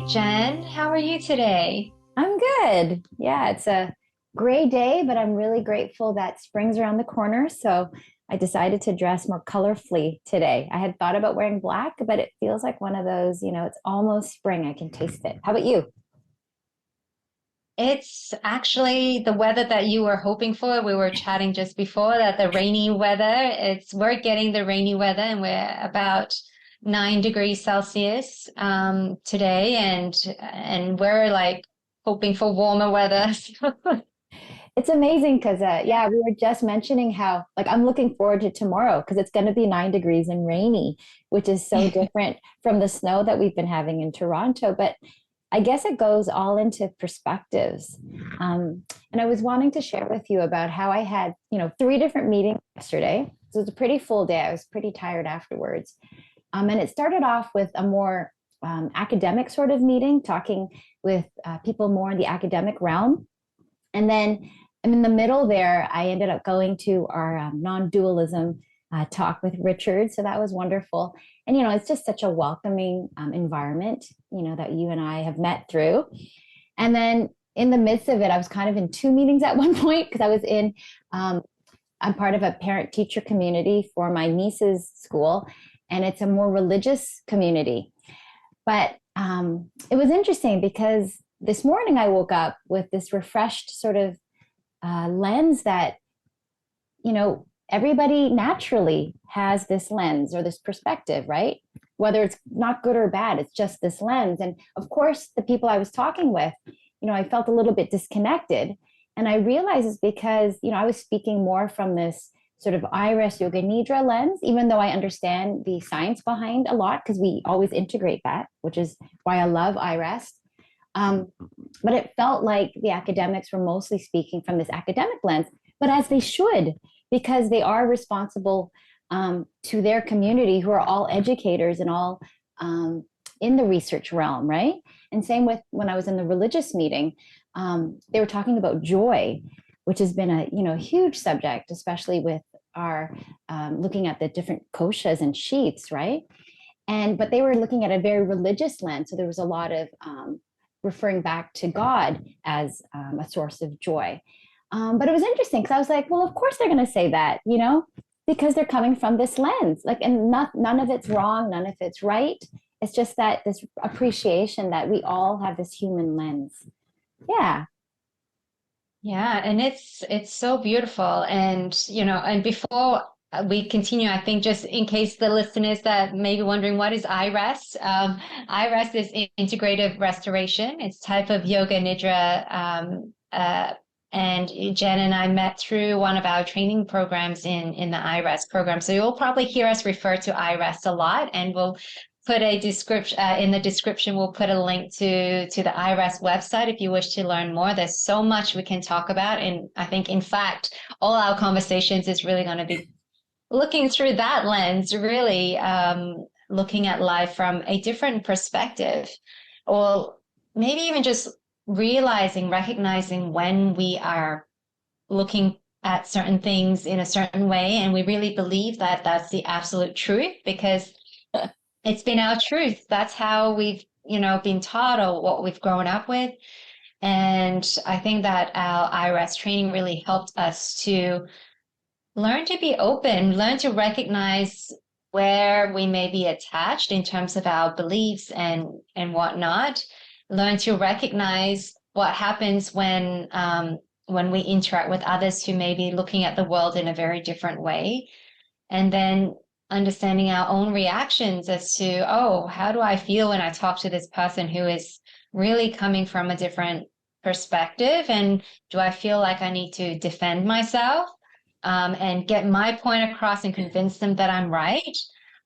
Jen, how are you today? I'm good. Yeah, it's a gray day, but I'm really grateful that spring's around the corner. So I decided to dress more colorfully today. I had thought about wearing black, but it feels like one of those, it's almost spring. I can taste it. How about you? It's actually the weather that you were hoping for. We were chatting just before that the rainy weather. We're getting the rainy weather and we're about 9 degrees Celsius today and we're like hoping for warmer weather. It's amazing because, yeah, we were just mentioning how, like, I'm looking forward to tomorrow because it's going to be 9 degrees and rainy, which is so different from the snow that we've been having in Toronto. But I guess it goes all into perspectives. And I was wanting to share with you about how I had, three different meetings yesterday. So it was a pretty full day. I was pretty tired afterwards. And it started off with a more academic sort of meeting, talking with people more in the academic realm. And then in the middle there, I ended up going to our non-dualism talk with Richard. So that was wonderful. And, it's just such a welcoming environment, that you and I have met through. And then in the midst of it, I was kind of in two meetings at one point because I'm part of a parent teacher community for my niece's school, and it's a more religious community. But it was interesting because this morning I woke up with this refreshed sort of lens that, everybody naturally has this lens or this perspective, right? Whether it's not good or bad, it's just this lens. And of course, the people I was talking with, I felt a little bit disconnected. And I realized it's because, I was speaking more from this sort of iRest yoga nidra lens, even though I understand the science behind a lot, because we always integrate that, which is why I love iRest. Um, but it felt like the academics were mostly speaking from this academic lens, but as they should, because they are responsible to their community who are all educators and all in the research realm, right? And same with when I was in the religious meeting, they were talking about joy, which has been a huge subject, especially with our looking at the different koshas and sheaths, right? But they were looking at a very religious lens, so there was a lot of referring back to God as a source of joy. But it was interesting because I was like, well, of course they're going to say that, because they're coming from this lens. Like, and none of it's wrong, none of it's right. It's just that this appreciation that we all have this human lens. Yeah. Yeah, and it's so beautiful. And before we continue, I think just in case the listeners that may be wondering what is iRest, iRest is integrative restoration. It's type of yoga nidra. And Jen and I met through one of our training programs in the iRest program. So you'll probably hear us refer to iRest a lot, and we'll put a description in the description. We'll put a link to the iRest website if you wish to learn more. There's so much we can talk about, and I think, in fact, all our conversations is really going to be looking through that lens, really looking at life from a different perspective, or maybe even just recognizing when we are looking at certain things in a certain way, and we really believe that that's the absolute truth because it's been our truth. That's how we've, been taught or what we've grown up with. And I think that our iRest training really helped us to learn to be open, learn to recognize where we may be attached in terms of our beliefs and whatnot. Learn to recognize what happens when we interact with others who may be looking at the world in a very different way, and then understanding our own reactions as to, oh, how do I feel when I talk to this person who is really coming from a different perspective? And do I feel like I need to defend myself and get my point across and convince them that I'm right?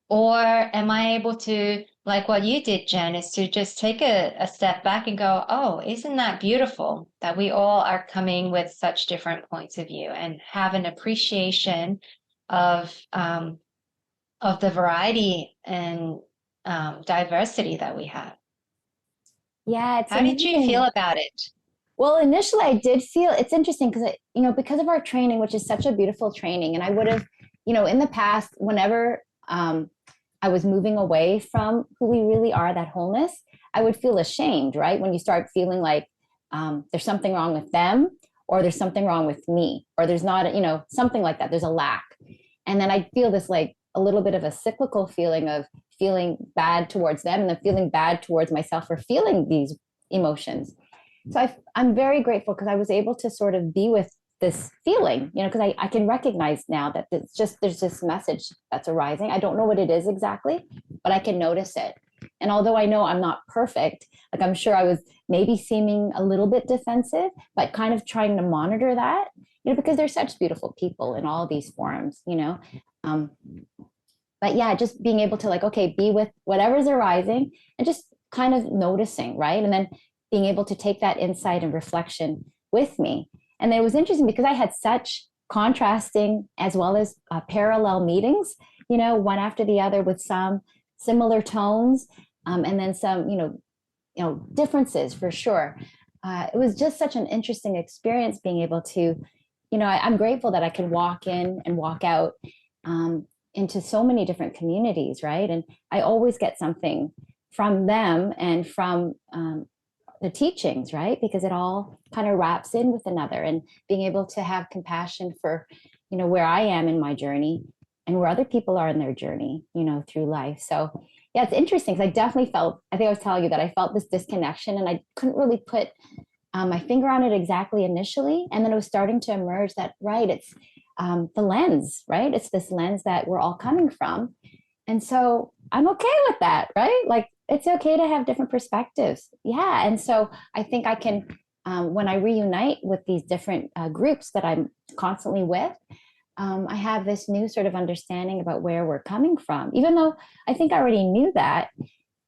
Or am I able to, like what you did, Jen, is to just take a step back and go, oh, isn't that beautiful that we all are coming with such different points of view and have an appreciation of the variety and diversity that we have. Yeah, it's How did you feel amazing. about it? Well, initially I did feel it's interesting because, because of our training, which is such a beautiful training, and I would have, in the past, whenever I was moving away from who we really are, that wholeness, I would feel ashamed, right? When you start feeling like there's something wrong with them, or there's something wrong with me, or there's not, something like that. There's a lack. And then I feel this like a little bit of a cyclical feeling of feeling bad towards them and then feeling bad towards myself for feeling these emotions. So I'm very grateful because I was able to sort of be with this feeling, because I can recognize now that there's this message that's arising. I don't know what it is exactly, but I can notice it. And although I know I'm not perfect, like I'm sure I was maybe seeming a little bit defensive, but kind of trying to monitor that, because there's such beautiful people in all these forums. Um, but yeah, just being able to like, okay, be with whatever's arising and just kind of noticing, right? And then being able to take that insight and reflection with me. And it was interesting because I had such contrasting as well as parallel meetings, one after the other with some similar tones, and then some, differences for sure. It was just such an interesting experience being able to, I'm grateful that I can walk in and walk out into so many different communities, right? And I always get something from them and from the teachings, right? Because it all kind of wraps in with another, and being able to have compassion for, where I am in my journey and where other people are in their journey, through life. So yeah, it's interesting because I definitely felt, I think I was telling you that I felt this disconnection and I couldn't really put my finger on it exactly initially. And then it was starting to emerge that, right, it's the lens, right? It's this lens that we're all coming from. And so I'm okay with that, right? Like it's okay to have different perspectives. Yeah. And so I think I can, when I reunite with these different groups that I'm constantly with, I have this new sort of understanding about where we're coming from, even though I think I already knew that.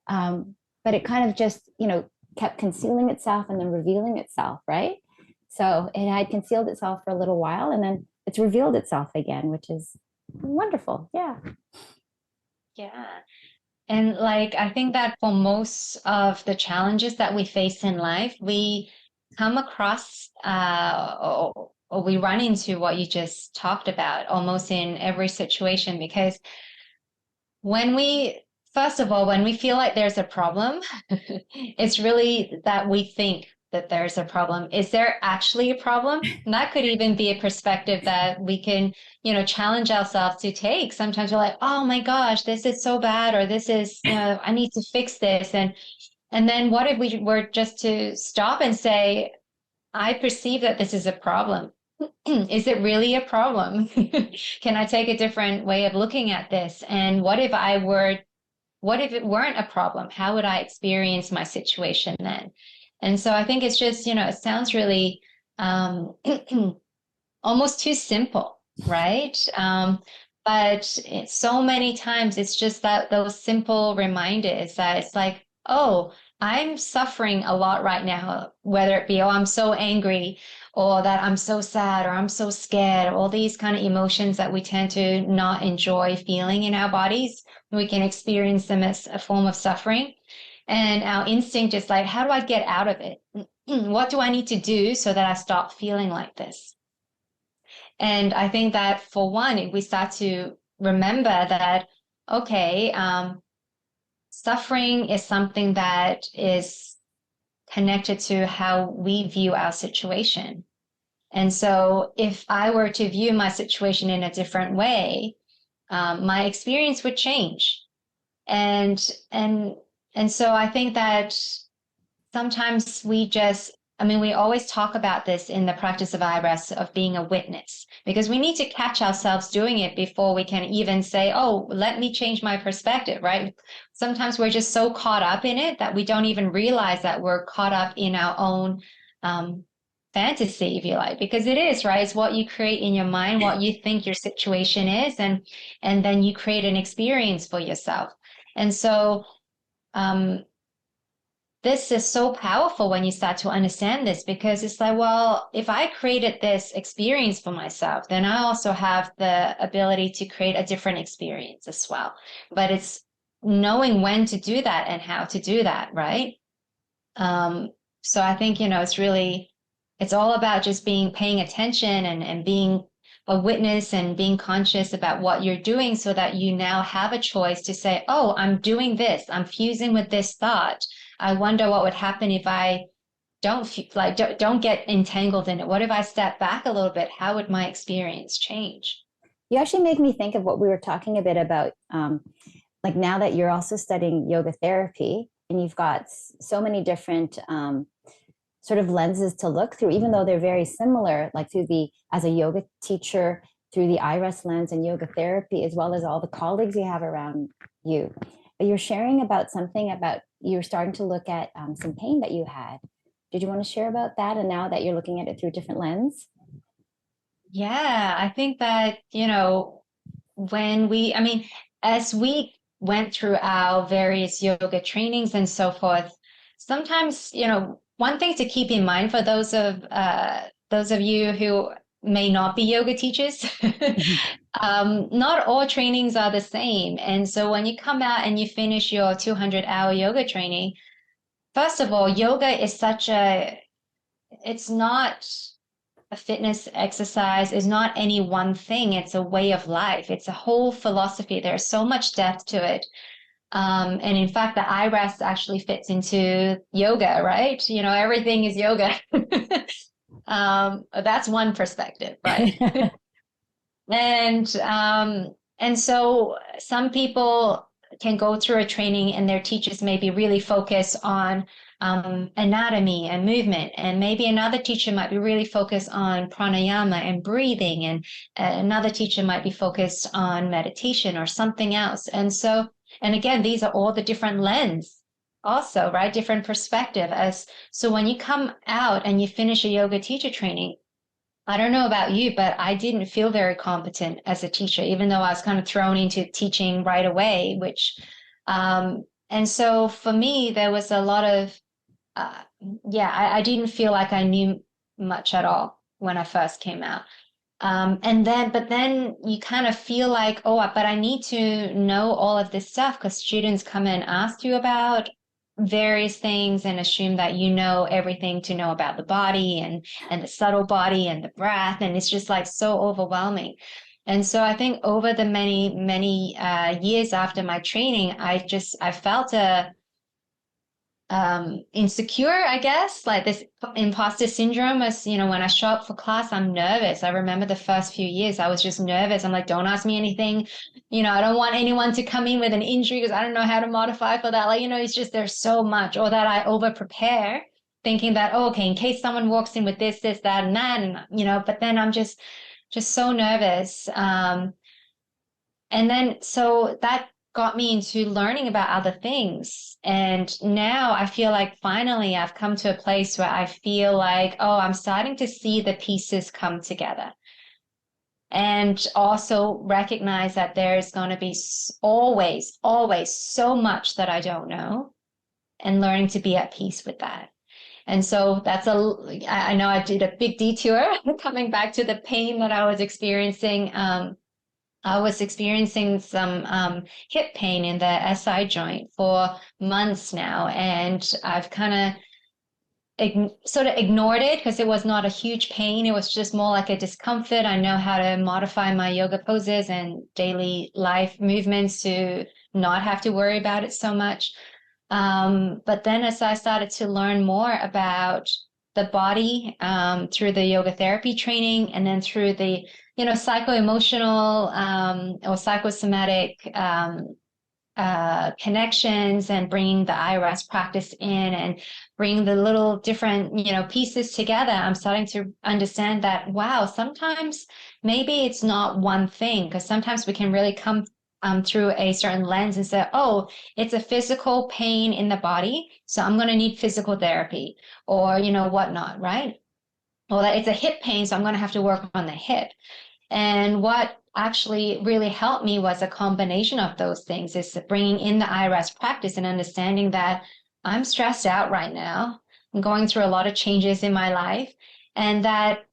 But it kind of just, kept concealing itself and then revealing itself, right? So it had concealed itself for a little while and then it's revealed itself again, which is wonderful. Yeah. Yeah. And like, I think that for most of the challenges that we face in life, we come across or we run into what you just talked about almost in every situation. Because when we, first of all, when we feel like there's a problem, it's really that we think that there's a problem. Is there actually a problem? And that could even be a perspective that we can, challenge ourselves to take. Sometimes we're like, oh my gosh, this is so bad, or this is, I need to fix this. And then what if we were just to stop and say, I perceive that this is a problem. Is it really a problem? Can I take a different way of looking at this? And what if it weren't a problem? How would I experience my situation then? And so I think it's just, it sounds really almost too simple, right? But so many times it's just that those simple reminders that it's like, oh, I'm suffering a lot right now, whether it be, oh, I'm so angry, or that I'm so sad, or I'm so scared, all these kind of emotions that we tend to not enjoy feeling in our bodies. We can experience them as a form of suffering. And our instinct is like, how do I get out of it? What do I need to do so that I stop feeling like this? And I think that for one, if we start to remember that, okay, suffering is something that is connected to how we view our situation. And so if I were to view my situation in a different way, my experience would change. And and and so I think that sometimes we always talk about this in the practice of iRest of being a witness, because we need to catch ourselves doing it before we can even say, oh, let me change my perspective, right? Sometimes we're just so caught up in it that we don't even realize that we're caught up in our own fantasy, if you like, because it is, right? It's what you create in your mind, what you think your situation is, and then you create an experience for yourself. And so this is so powerful when you start to understand this, because it's like, well, if I created this experience for myself, then I also have the ability to create a different experience as well. But it's knowing when to do that and how to do that, right? So I think, it's all about just paying attention and being a witness and being conscious about what you're doing, so that you now have a choice to say, oh, I'm doing this, I'm fusing with this thought. I wonder what would happen if I don't get entangled in it. What if I step back a little bit? How would my experience change? You actually make me think of what we were talking a bit about. Like now that you're also studying yoga therapy and you've got so many different sort of lenses to look through, even though they're very similar, like through the, as a yoga teacher, through the iRest lens and yoga therapy, as well as all the colleagues you have around you. But you're sharing about something about you're starting to look at some pain that you had. Did you want to share about that? And now that you're looking at it through a different lens? Yeah, I think that, I mean, as we went through our various yoga trainings and so forth, sometimes, one thing to keep in mind for those of you who may not be yoga teachers, not all trainings are the same. And so when you come out and you finish your 200-hour yoga training, first of all, yoga is it's not a fitness exercise, is not any one thing. It's a way of life. It's a whole philosophy. There's so much depth to it. And in fact, the iRest actually fits into yoga, right? Everything is yoga. That's one perspective, right? And so some people can go through a training and their teachers maybe really focus on anatomy and movement, and maybe another teacher might be really focused on pranayama and breathing, and another teacher might be focused on meditation or something else. And again, these are all the different lens also, right? Different perspective. So when you come out and you finish a yoga teacher training, I don't know about you, but I didn't feel very competent as a teacher, even though I was kind of thrown into teaching right away, and so for me, there was a lot of, uh, I didn't feel like I knew much at all when I first came out. But then you kind of feel like, oh, but I need to know all of this stuff because students come and ask you about various things and assume that you know everything to know about the body and the subtle body and the breath. And it's just like so overwhelming. And so I think over the many years after my training, I felt insecure, I guess, like this imposter syndrome. As when I show up for class, I'm nervous. I remember the first few years I was just nervous. I'm like, don't ask me anything, I don't want anyone to come in with an injury because I don't know how to modify for that. Like, it's just there's so much. Or that I over prepare thinking that, oh, okay, in case someone walks in with this that and that, and but then I'm just so nervous. And then so that got me into learning about other things. And now I feel like finally I've come to a place where I feel like, oh, I'm starting to see the pieces come together. And also recognize that there's going to be always, always so much that I don't know, and learning to be at peace with that. And so I know I did a big detour coming back to the pain that I was experiencing. I was experiencing some hip pain in the SI joint for months now, and I've kind of sort of ignored it because it was not a huge pain. It was just more like a discomfort. I know how to modify my yoga poses and daily life movements to not have to worry about it so much. But then as I started to learn more about the body through the yoga therapy training, and then through the psycho-emotional or psychosomatic connections, and bringing the iRest practice in and bringing the little different, pieces together, I'm starting to understand that, wow, sometimes maybe it's not one thing, because sometimes we can really come through a certain lens and say, oh, it's a physical pain in the body, so I'm going to need physical therapy or, whatnot, right? Or that it's a hip pain, so I'm going to have to work on the hip. And what actually really helped me was a combination of those things, is bringing in the iRest practice and understanding that I'm stressed out right now. I'm going through a lot of changes in my life, and that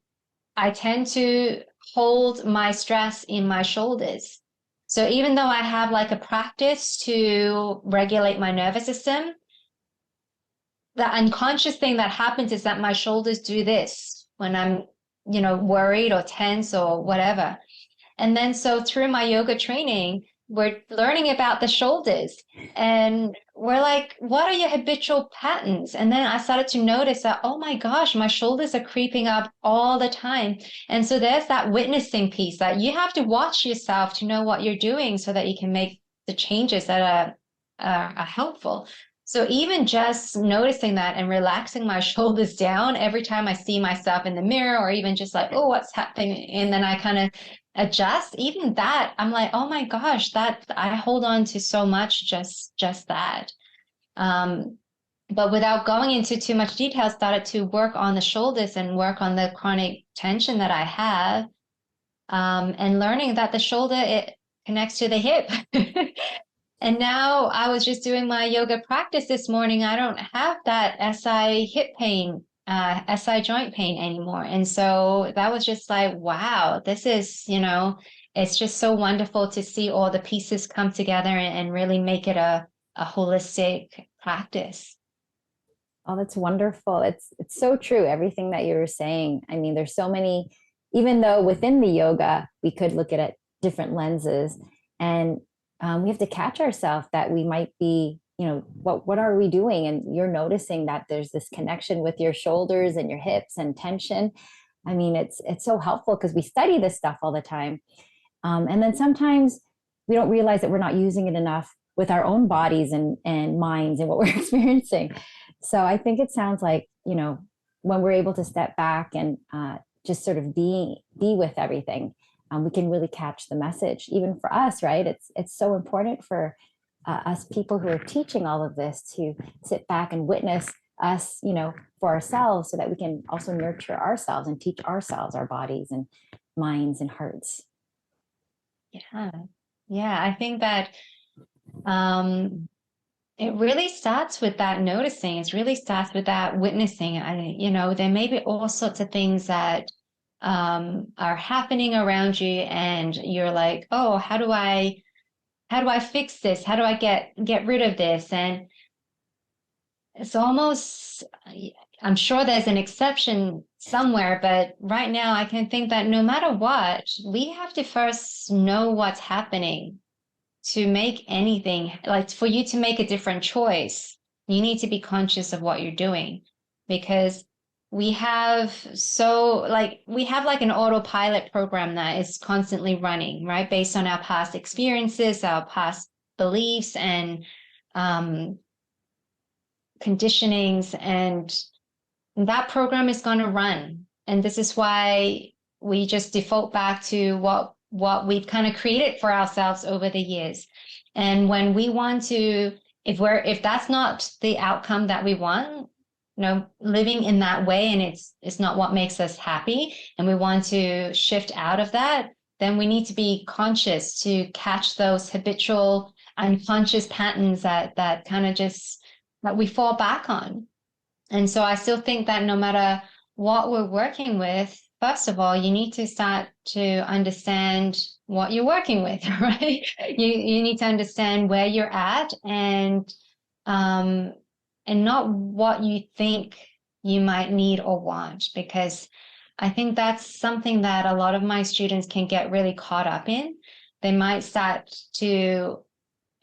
I tend to hold my stress in my shoulders. So even though I have like a practice to regulate my nervous system, the unconscious thing that happens is that my shoulders do this when I'm, worried or tense or whatever. And then so through my yoga training, we're learning about the shoulders, and we're like, what are your habitual patterns? And then I started to notice that, oh my gosh, my shoulders are creeping up all the time. And so there's that witnessing piece that you have to watch yourself to know what you're doing so that you can make the changes that are helpful. So even just noticing that and relaxing my shoulders down every time I see myself in the mirror, or even just like, oh, what's happening? And then I kind of adjust, even that, I'm like, oh my gosh, that I hold on to so much, just that. Um, but without going into too much detail, started to work on the shoulders and work on the chronic tension that I have, and learning that the shoulder, it connects to the hip. And now I was just doing my yoga practice this morning. I don't have that SI hip pain, SI joint pain anymore. And so that was just like, wow, this is, it's just so wonderful to see all the pieces come together and really make it a holistic practice. Oh, that's wonderful. It's so true. Everything that you were saying. I mean, there's so many, even though within the yoga, we could look at it different lenses, and we have to catch ourselves that we might be, what are we doing? And you're noticing that there's this connection with your shoulders and your hips and tension. I mean, it's so helpful because we study this stuff all the time. And then sometimes we don't realize that we're not using it enough with our own bodies and minds and what we're experiencing. So I think it sounds like, when we're able to step back and just sort of be with everything, we can really catch the message, even for us, right? It's so important for us people who are teaching all of this to sit back and witness us, for ourselves, so that we can also nurture ourselves and teach ourselves, our bodies and minds and hearts. Yeah. Yeah. I think that it really starts with that noticing. It really starts with that witnessing. There may be all sorts of things that are happening around you, and you're like, oh, how do I fix this? How do I get rid of this? And it's almost, I'm sure there's an exception somewhere, but right now I can think that no matter what, we have to first know what's happening to make anything, like for you to make a different choice. You need to be conscious of what you're doing, because we have like an autopilot program that is constantly running, right? Based on our past experiences, our past beliefs, and um, conditionings, and that program is going to run. And this is why we just default back to what we've kind of created for ourselves over the years. And when we want to, if that's not the outcome that we want, living in that way, and it's not what makes us happy, and we want to shift out of that, then we need to be conscious to catch those habitual unconscious patterns that kind of just that we fall back on. And so I still think that no matter what we're working with, first of all, you need to start to understand what you're working with, right? You need to understand where you're at, um and not what you think you might need or want, because I think that's something that a lot of my students can get really caught up in. They might start to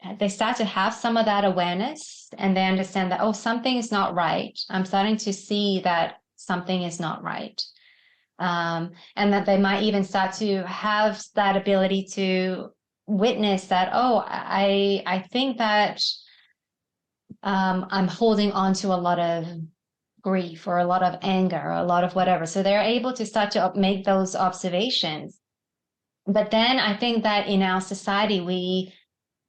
have some of that awareness, and they understand that, oh, something is not right. I'm starting to see that something is not right. And that they might even start to have that ability to witness that, oh, I think that I'm holding on to a lot of grief or a lot of anger or a lot of whatever. So they're able to start to make those observations. But then I think that in our society,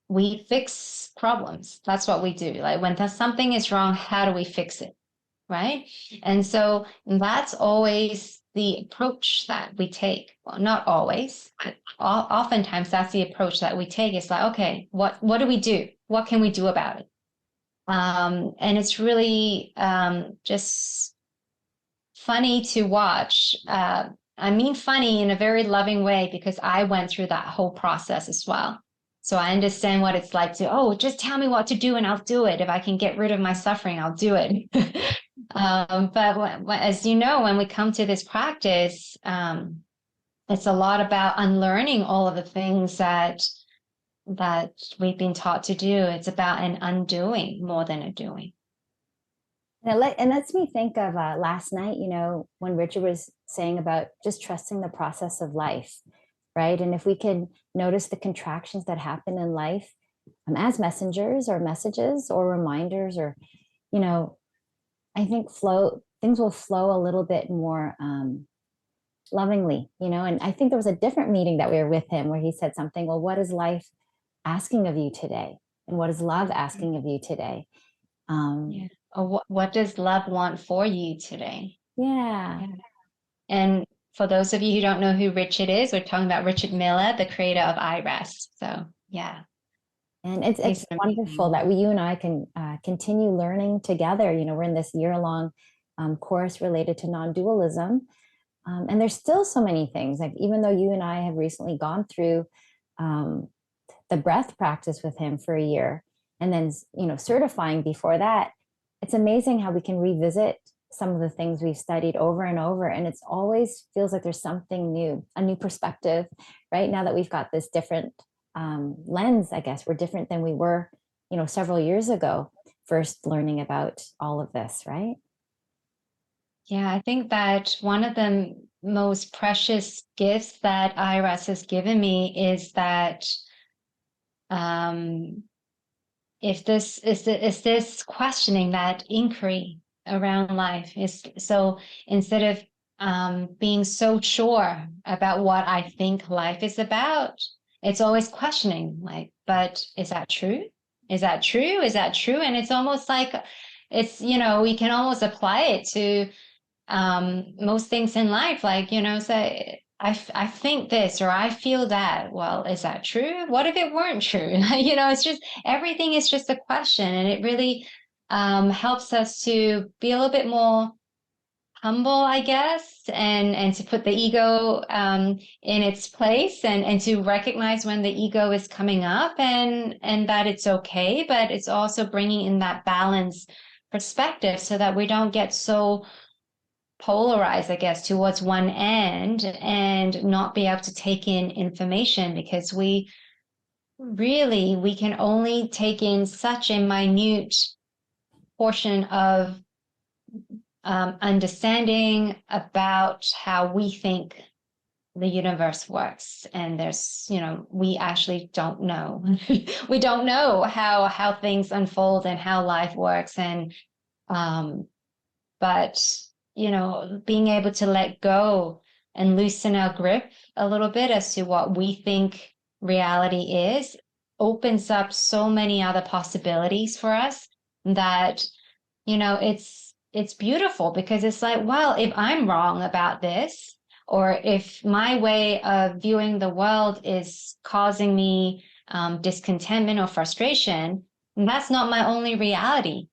we fix problems. That's what we do. Like when something is wrong, how do we fix it? Right. And so that's always the approach that we take. Well, not always, but oftentimes that's the approach that we take. It's like, okay, what do we do? What can we do about it? And it's really just funny to watch. I mean, funny in a very loving way, because I went through that whole process as well. So I understand what it's like to, oh, just tell me what to do and I'll do it. If I can get rid of my suffering, I'll do it. But as you know, when we come to this practice, it's a lot about unlearning all of the things that that we've been taught to do. It's about an undoing more than a doing. And it lets me think of last night, when Richard was saying about just trusting the process of life, right? And if we can notice the contractions that happen in life as messengers or messages or reminders, or, you know, I think things will flow a little bit more lovingly, and I think there was a different meeting that we were with him where he said something, well, what is life asking of you today? And what is love asking of you today? Yeah. Or what does love want for you today? Yeah. Yeah. And for those of you who don't know who Richard is, we're talking about Richard Miller, the creator of iRest. So yeah, And it's he's wonderful amazing. that you and I can continue learning together. We're in this year-long course related to non-dualism. And there's still so many things, like even though you and I have recently gone through um, the breath practice with him for a year, and then certifying before that, it's amazing how we can revisit some of the things we've studied over and over, and it's always feels like there's something new, a new perspective, right? Now that we've got this different lens, I guess we're different than we were several years ago, first learning about all of this, right? Yeah, I think that one of the most precious gifts that iRest has given me is that um, if this is this questioning, that inquiry around life is so instead of being so sure about what I think life is about, it's always questioning, like, but is that true? Is that true? Is that true? And it's almost like we can almost apply it to most things in life, like, say, I think this or I feel that. Well, is that true? What if it weren't true? It's just everything is just a question. And it really helps us to be a little bit more humble, I guess, and to put the ego in its place and to recognize when the ego is coming up and that it's okay, but it's also bringing in that balance perspective so that we don't get so polarized, I guess, towards one end and not be able to take in information because we can only take in such a minute portion of understanding about how we think the universe works. And we actually don't know. We don't know how things unfold and how life works. And um, but being able to let go and loosen our grip a little bit as to what we think reality is opens up so many other possibilities for us that it's beautiful because it's like, well, if I'm wrong about this, or if my way of viewing the world is causing me discontentment or frustration, that's not my only reality.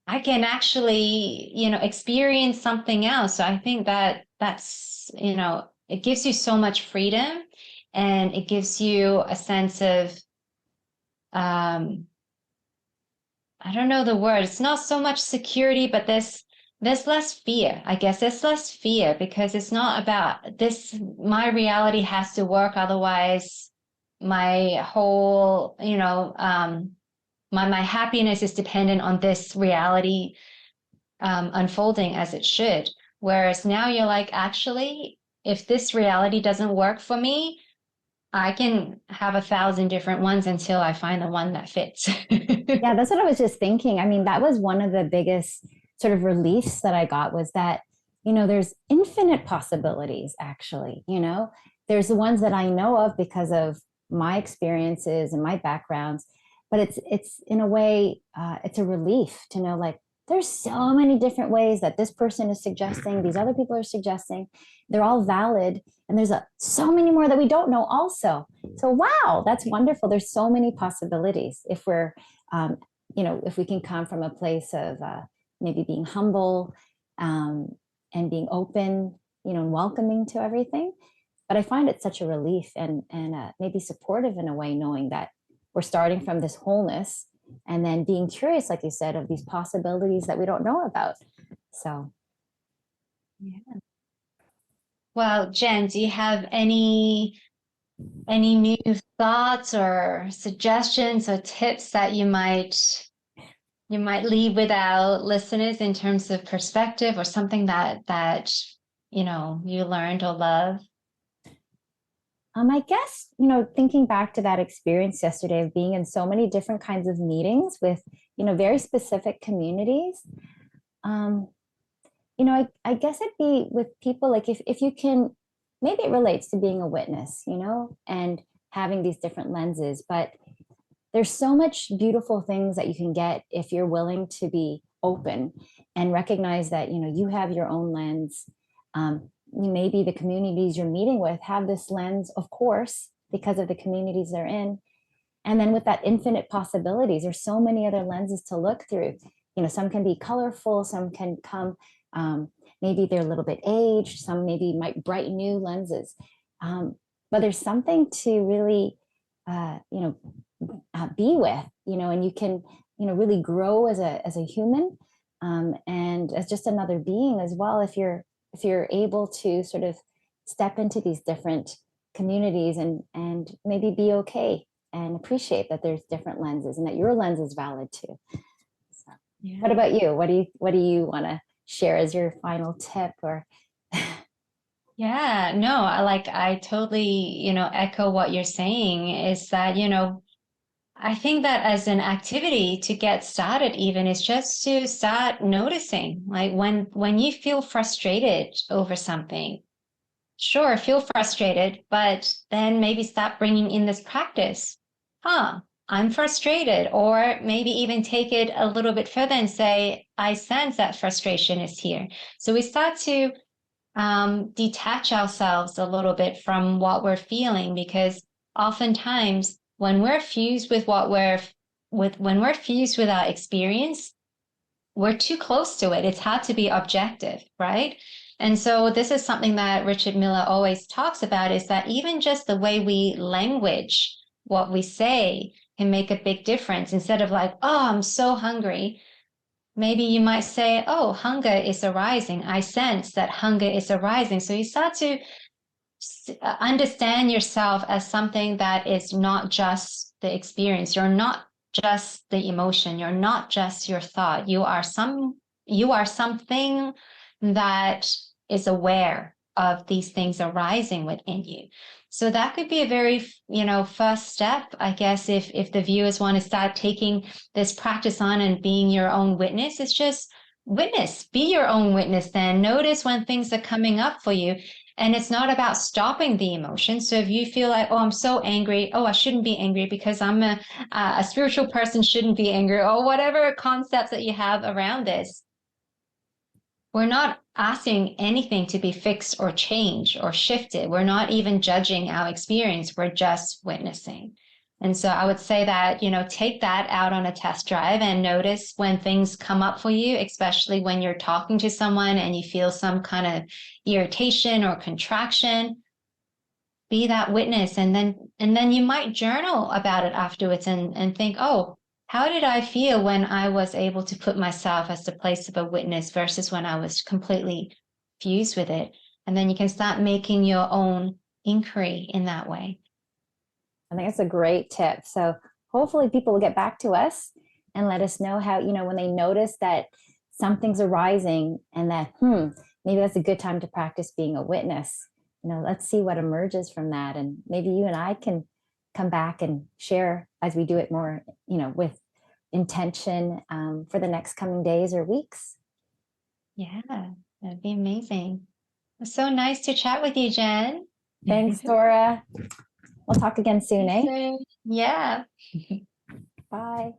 I can actually, experience something else. So I think it gives you so much freedom and it gives you a sense of, um, I don't know the word. It's not so much security, but there's less fear. I guess there's less fear because it's not about this. My reality has to work. Otherwise, my whole, my happiness is dependent on this reality unfolding as it should. Whereas now you're like, actually, if this reality doesn't work for me, I can have 1,000 different ones until I find the one that fits. Yeah, that's what I was just thinking. I mean, that was one of the biggest sort of reliefs that I got, was that, there's infinite possibilities, actually. There's the ones that I know of because of my experiences and my backgrounds, but it's in a way, it's a relief to know, like, there's so many different ways that this person is suggesting, these other people are suggesting, they're all valid. And there's so many more that we don't know also. So, wow, that's wonderful. There's so many possibilities if we're um, if we can come from a place of maybe being humble, and being open, and welcoming to everything. But I find it such a relief and maybe supportive in a way, knowing that we're starting from this wholeness and then being curious, like you said, of these possibilities that we don't know about. So, Yeah. Well, Jen, do you have any Any new thoughts or suggestions or tips that you might leave with our listeners in terms of perspective or something that you learned or love? I guess, thinking back to that experience yesterday of being in so many different kinds of meetings with, very specific communities, um, I guess it'd be with people like if you can, maybe it relates to being a witness, and having these different lenses, but there's so much beautiful things that you can get if you're willing to be open and recognize that, you have your own lens. Maybe the communities you're meeting with have this lens, of course, because of the communities they're in. And then with that infinite possibilities, there's so many other lenses to look through. Some can be colorful, some can come, maybe they're a little bit aged, some maybe might bright new lenses. But there's something to really, be with, and you can, really grow as a human, and as just another being as well. If you're able to sort of step into these different communities and maybe be okay and appreciate that there's different lenses and that your lens is valid too. So, what Yeah. about you? What do you want to share as your final tip or Yeah, no, I totally, echo what you're saying is that, I think that as an activity to get started even is just to start noticing, like when you feel frustrated over something, sure, feel frustrated, but then maybe start bringing in this practice. Huh, I'm frustrated, or maybe even take it a little bit further and say, I sense that frustration is here. So we start to detach ourselves a little bit from what we're feeling because oftentimes when we're fused with when we're fused with our experience, we're too close to it. It's hard to be objective, right? And so this is something that Richard Miller always talks about is that even just the way we language what we say can make a big difference. Instead of like, oh, I'm so hungry, maybe you might say, oh, hunger is arising. I sense that hunger is arising. So you start to understand yourself as something that is not just the experience. You're not just the emotion. You're not just your thought. You are something that is aware of these things arising within you. So that could be a very, first step, I guess, if the viewers want to start taking this practice on and being your own witness, it's just witness, be your own witness then. Notice when things are coming up for you. And it's not about stopping the emotion. So if you feel like, oh, I'm so angry, oh, I shouldn't be angry because I'm a spiritual person, shouldn't be angry, or whatever concepts that you have around this, we're not asking anything to be fixed or changed or shifted. We're not even judging our experience. We're just witnessing. And so I would say that, take that out on a test drive and notice when things come up for you, especially when you're talking to someone and you feel some kind of irritation or contraction. Be that witness, and then you might journal about it afterwards and think, oh, how did I feel when I was able to put myself as the place of a witness versus when I was completely fused with it. And then you can start making your own inquiry in that way. I think it's a great tip. So hopefully people will get back to us and let us know how, when they notice that something's arising and that, maybe that's a good time to practice being a witness. Let's see what emerges from that. And maybe you and I can come back and share as we do it more, with intention, for the next coming days or weeks. Yeah, that'd be amazing. It was so nice to chat with you, Jen. Thanks, Dora. We'll talk again soon, eh? Yeah. Bye.